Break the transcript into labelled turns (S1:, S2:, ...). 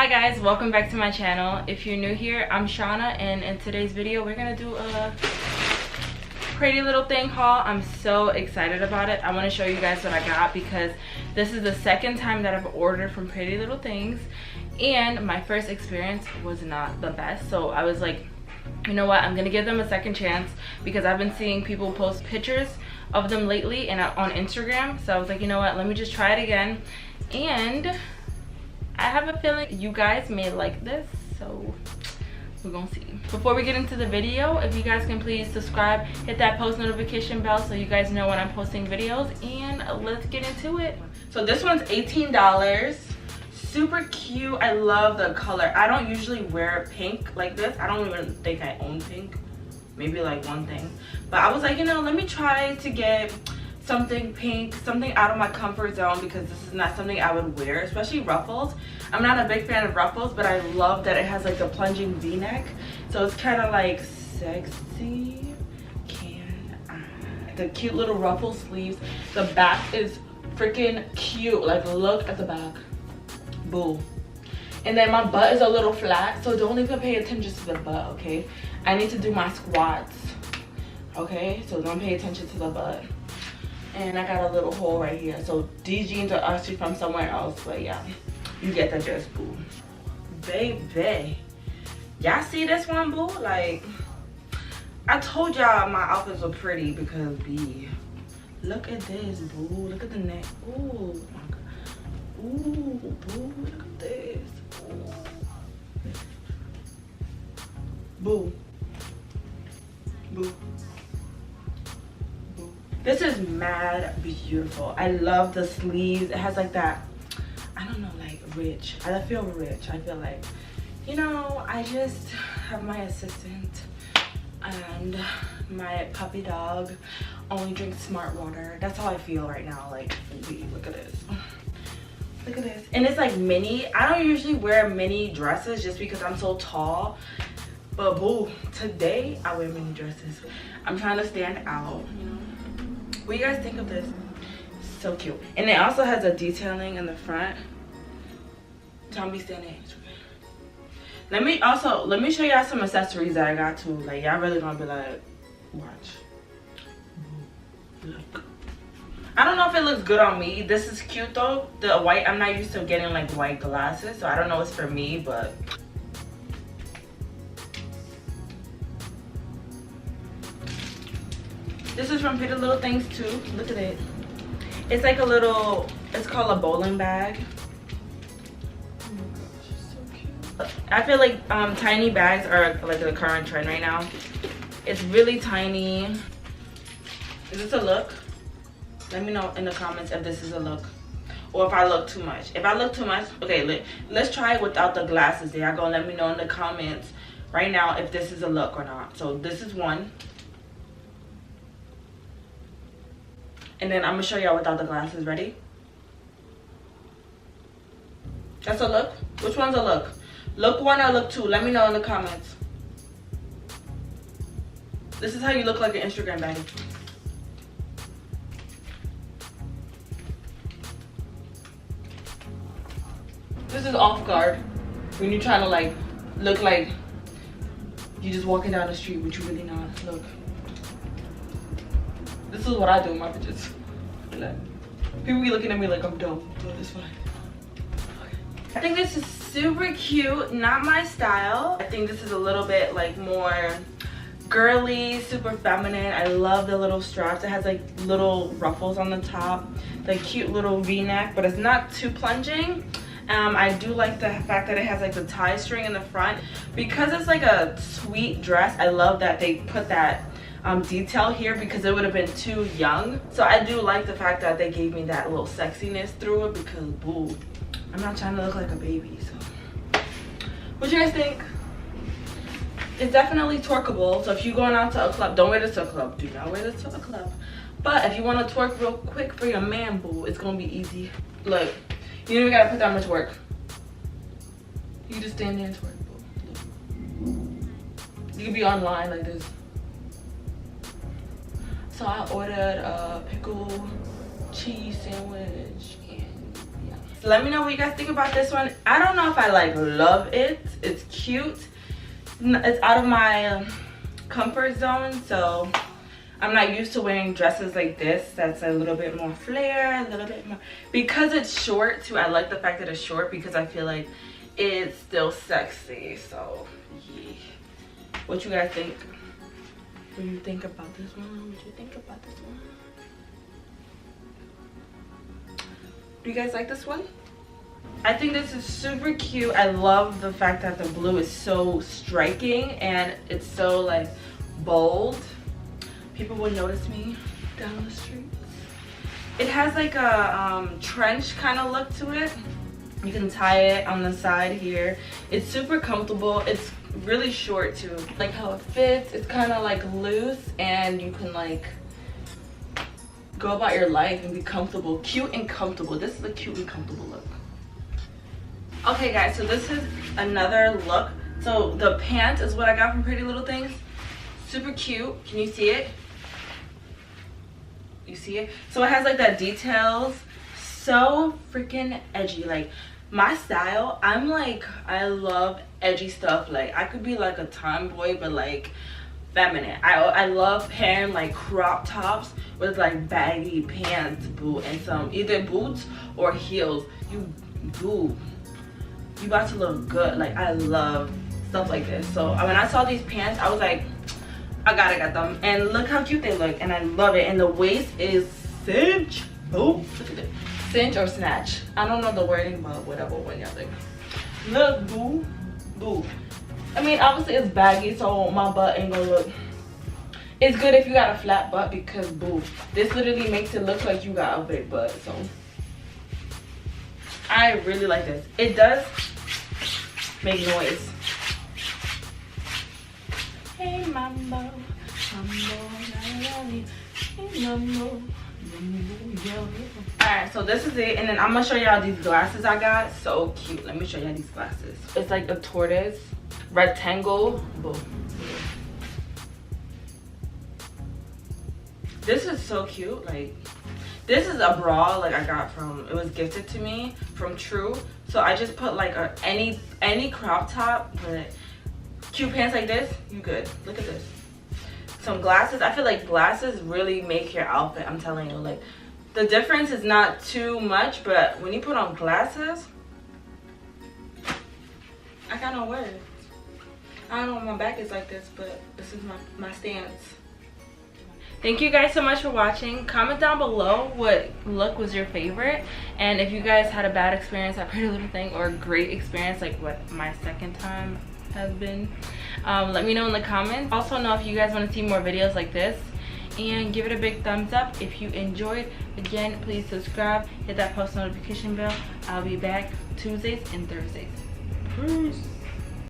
S1: Hi guys, welcome back to my channel. If you're new here, I'm Shauna, and in today's video we're gonna do a pretty little thing haul. I'm so excited about it. I want to show you guys what I got because this is the second time that I've ordered from Pretty Little Things, and my first experience was not the best. So I was like, you know what, I'm gonna give them a second chance because I've been seeing people post pictures of them lately and on Instagram. So I was like, you know what, let me just try it again. And I have a feeling you guys may like this, so we're gonna see. Before we get into the video, if you guys can please subscribe, hit that post notification bell so you guys know when I'm posting videos, and let's get into it. So this one's $18. Super cute. I love the color. I don't usually wear pink like this. I don't even think I own pink. Maybe like one thing. But I was like, you know, let me try to get something pink, something out of my comfort zone, because this is not something I would wear, especially ruffles. I'm not a big fan of ruffles, but I love that it has like a plunging v-neck, so it's kind of like sexy. The cute little ruffle sleeves. The back is freaking cute. Like, look at the back. Boo. And then my butt is a little flat, so don't even pay attention to the butt, okay? I need to do my squats, okay? So don't pay attention to the butt. And I got a little hole right here. So these jeans are actually from somewhere else, but yeah, you get the gist, boo. Baby, y'all see this one, boo? Like, I told y'all my outfits were pretty because B. Look at this, boo. Look at the neck. Ooh, my God. Ooh, boo. Look at this. Ooh. Boo. Boo. This is mad beautiful. I love the sleeves. It has like that, I don't know, like rich. I feel rich. I feel like, you know, I just have my assistant and my puppy dog only drinks smart water. That's how I feel right now. Like, look at this. Look at this. And it's like mini. I don't usually wear mini dresses just because I'm so tall. But boo, today I wear mini dresses. I'm trying to stand out, you know. What do you guys think of this? So cute. And it also has a detailing in the front. Tell me standing. Let me show y'all some accessories that I got too. Like, y'all really gonna be like, watch. Look. I don't know if it looks good on me. This is cute though. The white, I'm not used to getting like white glasses, so I don't know if it's for me, but this is from Pretty Little Things too. Look at it. It's like a little, it's called a bowling bag. Oh my gosh, it's so cute. I feel like tiny bags are like the current trend right now. It's really tiny. Is this a look? Let me know in the comments if this is a look, or if I look too much. If I look too much, okay, let's try it without the glasses. There, y'all go. Let me know in the comments right now if this is a look or not. So this is one. And then I'm gonna show y'all without the glasses. Ready? That's a look? Which one's a look? Look one or look two? Let me know in the comments. This is how you look like an Instagram baddie. This is off guard. When you're trying to like look like you're just walking down the street, but you really not. Look. This is what I do in my pictures. Like, people be looking at me like I'm dumb, but it's fine. Okay. I think this is super cute. Not my style. I think this is a little bit like more girly, super feminine. I love the little straps. It has like little ruffles on the top, the cute little v-neck, but it's not too plunging. I do like the fact that it has like the tie string in the front. Because it's like a sweet dress, I love that they put that detail here because it would have been too young. So I do like the fact that they gave me that little sexiness through it because, boo, I'm not trying to look like a baby. So what do you guys think? It's definitely twerkable. So if you're going out to a club, don't wear this to a club. Do not wear this to a club. But if you want to twerk real quick for your man, boo, it's gonna be easy. Look, you don't even gotta put that much work. You just stand there and twerk, boo. You can be online like this. So I ordered a pickle cheese sandwich, and yeah. let me know what you guys think about this one. I don't know if I like love it. It's cute. It's out of my comfort zone, so I'm not used to wearing dresses like this. That's a little bit more flare, a little bit more, because it's short too. I like the fact that it's short because I feel like it's still sexy. So yeah. What you guys think? What do you think about this one? What do you think about this one? Do you guys like this one? I think this is super cute. I love the fact that the blue is so striking and it's so like bold. People would notice me down the streets. It has like a trench kind of look to it. You can tie it on the side here. It's super comfortable. It's really short too. Like how it fits. It's kind of like loose and you can like go about your life and be comfortable. Cute and comfortable. This is a cute and comfortable look. Okay guys, so this is another look. So the pants is what I got from Pretty Little Things. Super cute. Can you see it? You see it? So it has like that details. So freaking edgy. Like my style, I'm like, I love edgy stuff. Like I could be like a tomboy but like feminine. I love pairing like crop tops with like baggy pants, boo, and some either boots or heels. You about to look good. Like I love stuff like this. So when I saw these pants, I was like, I gotta get them. And look how cute they look, and I love it. And the waist is cinch. Oh, look at it. Cinch or snatch. I don't know the wording, but whatever one y'all think. Look, boo, boo. I mean, obviously it's baggy, so my butt ain't gonna look. It's good if you got a flat butt because boo, this literally makes it look like you got a big butt. So I really like this. It does make noise. Hey mambo, mambo, hey mambo. Alright, so this is it, and then I'm gonna show y'all these glasses I got. So cute. Let me show y'all these glasses. It's like a tortoise rectangle. Boom. This is so cute. Like this is a bra like I got from, it was gifted to me from True. So I just put like any crop top, but cute pants like this, you good. Look at this. Some glasses. I feel like glasses really make your outfit. I'm telling you, like the difference is not too much, but when you put on glasses, I got no words. I don't know why my back is like this, but this is my stance. Thank you guys so much for watching. Comment down below what look was your favorite, and if you guys had a bad experience at Pretty Little Thing or a great experience like what my second time has been, let me know in the comments. Also know if you guys want to see more videos like this, and give it a big thumbs up if you enjoyed. Again, please subscribe, hit that post notification bell. I'll be back Tuesdays and Thursdays. Peace.